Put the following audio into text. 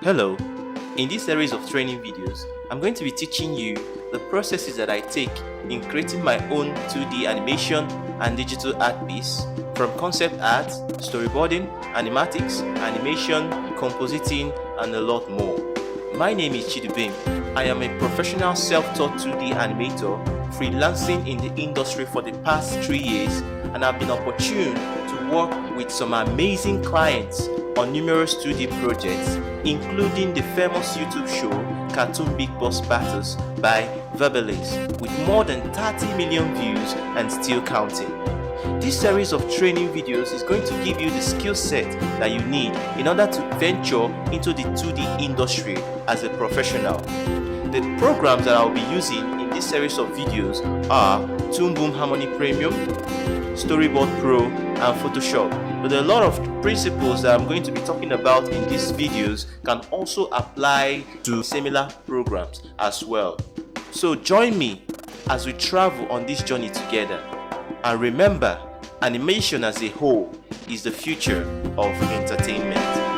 Hello, in this series of training videos, I'm going to be teaching you the processes that I take in creating my own 2D animation and digital art piece, from concept art, storyboarding, animatics, animation, compositing, and a lot more. My name is Chidubem. I am a professional self-taught 2D animator freelancing in the industry for the past 3 years, and I've been opportune to work with some amazing clients on numerous 2D projects, including the famous YouTube show Cartoon Big Boss Battles by Verbalist, with more than 30 million views and still counting. This series of training videos is going to give you the skill set that you need in order to venture into the 2D industry as a professional. The programs that I'll be using in this series of videos are Toon Boom Harmony Premium, Storyboard Pro, and Photoshop. But a lot of principles that I'm going to be talking about in these videos can also apply to similar programs as well. So join me as we travel on this journey together. And remember, animation as a whole is the future of entertainment.